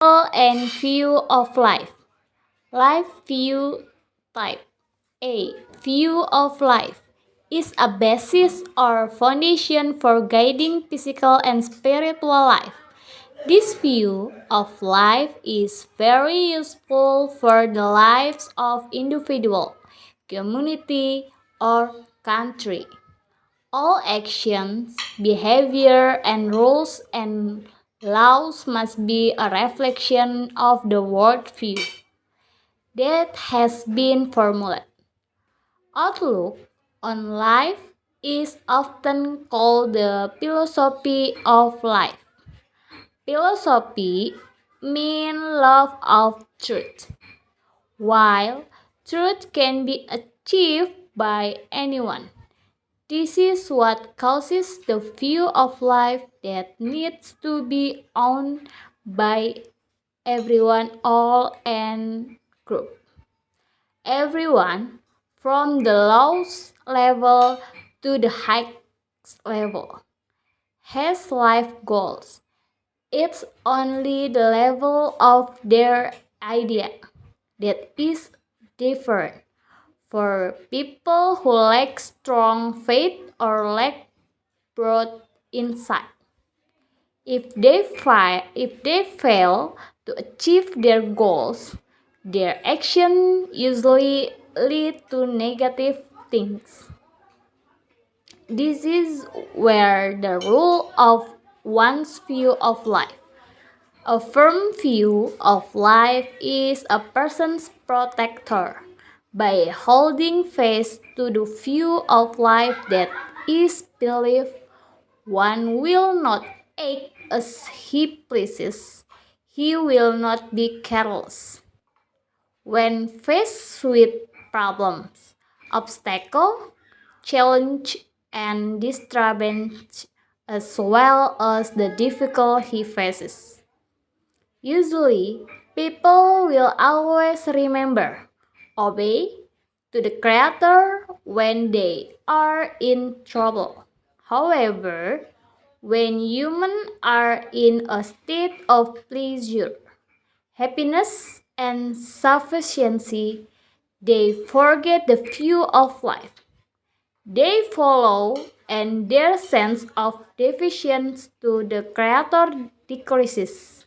And view of life. Life view type A. View of life is a basis or foundation for guiding physical and spiritual life. This view of life is very useful for the lives of individual, community, or country. All actions, behavior, and rules and laws must be a reflection of the worldview that has been formulated. Outlook on life is often called the philosophy of life. Philosophy means love of truth. While truth can be achieved by anyone, this is what causes the view of life that needs to be owned by everyone, all and group. Everyone from the lowest level to the highest level has life goals. It's only the level of their idea that is different. For people who lack strong faith or lack broad insight, if they fail to achieve their goals, their action usually lead to negative things. This is where the rule of one's view of life. A firm view of life is a person's protector. By holding fast to the view of life that is believed, one will not act as he pleases. He will not be careless. When faced with problems, obstacles, challenge, and disturbance, as well as the difficulty he faces. Usually, people will always remember, obey to the Creator when they are in trouble. However, when humans are in a state of pleasure, happiness, and sufficiency, they forget the view of life. They follow, and their sense of deficiency to the Creator decreases.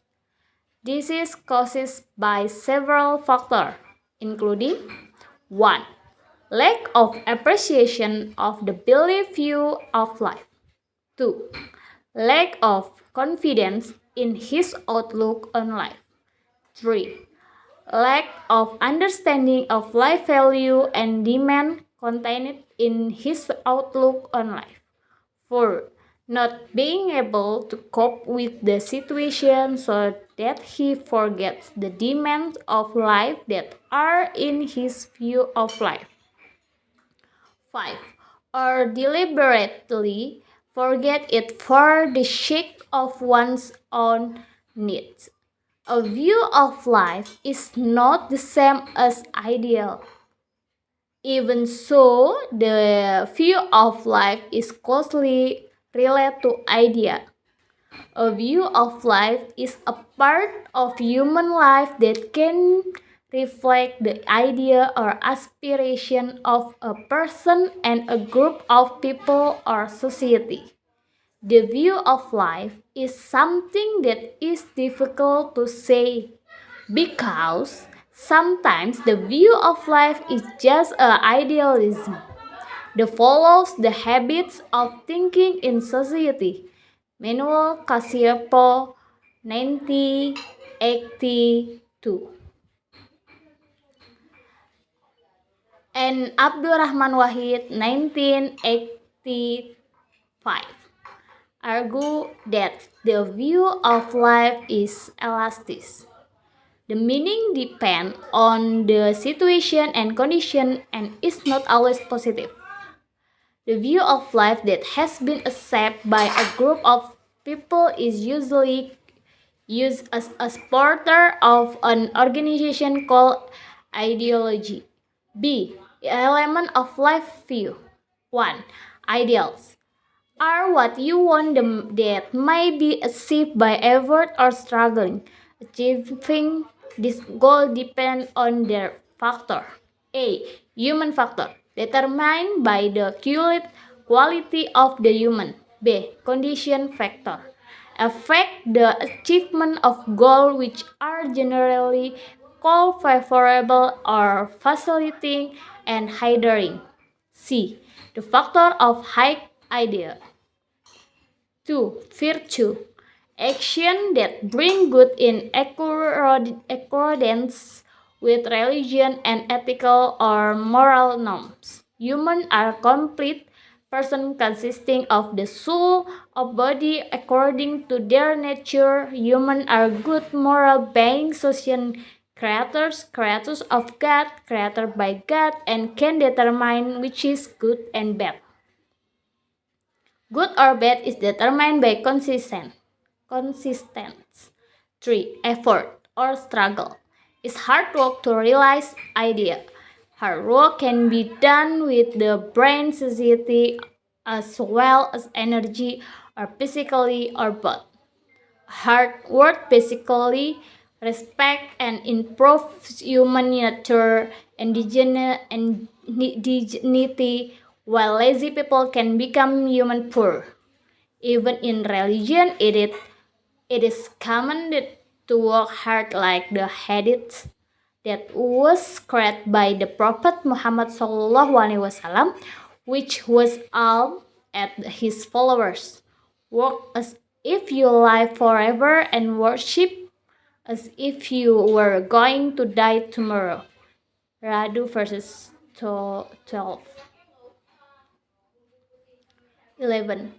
This is caused by several factors, including 1. Lack of appreciation of the belief view of life. 2. Lack of confidence in his outlook on life. 3. Lack of understanding of life value and demand contained in his outlook on life. 4. Not being able to cope with the situation so that he forgets the demands of life that are in his view of life. 5. Or deliberately forget it for the sake of one's own needs. A view of life is not the same as ideal. Even so, the view of life is closely related to idea. A view of life is a part of human life that can reflect the idea or aspiration of a person and a group of people or society. The view of life is something that is difficult to say because sometimes the view of life is just an idealism that follows the habits of thinking in society. Manuel Casiepo, 1982, and Abdurrahman Wahid, 1985, argue that the view of life is elastic. The meaning depends on the situation and condition and is not always positive. The view of life that has been accepted by a group of people is usually used as a supporter of an organization called ideology. B. The element of life view. 1. Ideals are what you want them that may be achieved by effort or struggling. Achieving this goal depends on their factor. A. Human factor, determined by the quality of the human. B. Condition factor, affect the achievement of goals which are generally called favorable or facilitating and hindering. C. The factor of high idea. 2. Virtue, action that bring good in accordance with religion and ethical or moral norms. Humans are complete person consisting of the soul of body according to their nature. Humans are good moral beings, social creatures of God, created by God, and can determine which is good and bad. Good or bad is determined by consistence. 3. Effort or struggle. It's hard work to realize idea. Hard work can be done with the brain, society, as well as energy or physically or both. Hard work basically respect and improves human nature and dignity, while lazy people can become human poor. Even in religion, it is commanded to work hard, like the hadith that was created by the Prophet Muhammad SAW, which was aimed at his followers. Work as if you live forever and worship as if you were going to die tomorrow. Radu verses 12. 11.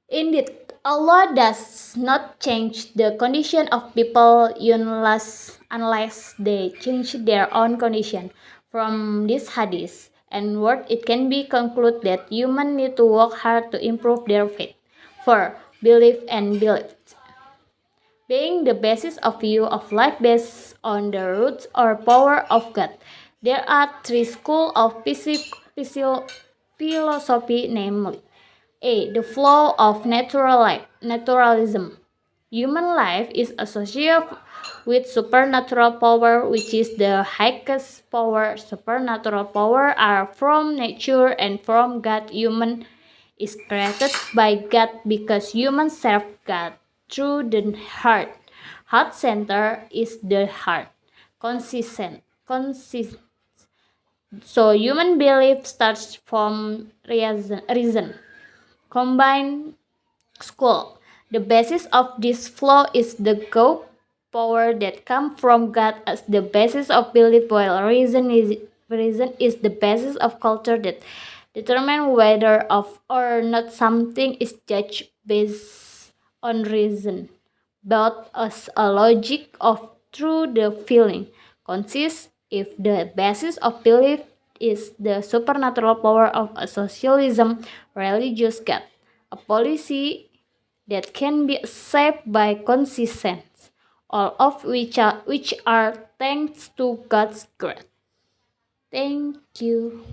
Indeed, Allah does not change the condition of people unless they change their own condition. From this hadith and word, it can be concluded that humans need to work hard to improve their faith. 4. Belief and belief. Being the basis of view of life based on the roots or power of God. There are three schools of philosophy, namely: A. The flow of natural life, naturalism. Human life is associated with supernatural power, which is the highest power. Supernatural power are from nature and from God. Human is created by God because humans serve God through the heart. Heart center is the heart. Consistent. So human belief starts from reason. Combined school. The basis of this flow is the God power that comes from God as the basis of belief, while reason is the basis of culture that determine whether of or not something is judged based on reason, but as a logic of through the feeling. Consists if the basis of belief is the supernatural power of a socialism, religious God, a policy that can be accepted by conscience, all of which are thanks to God's grace. Thank you.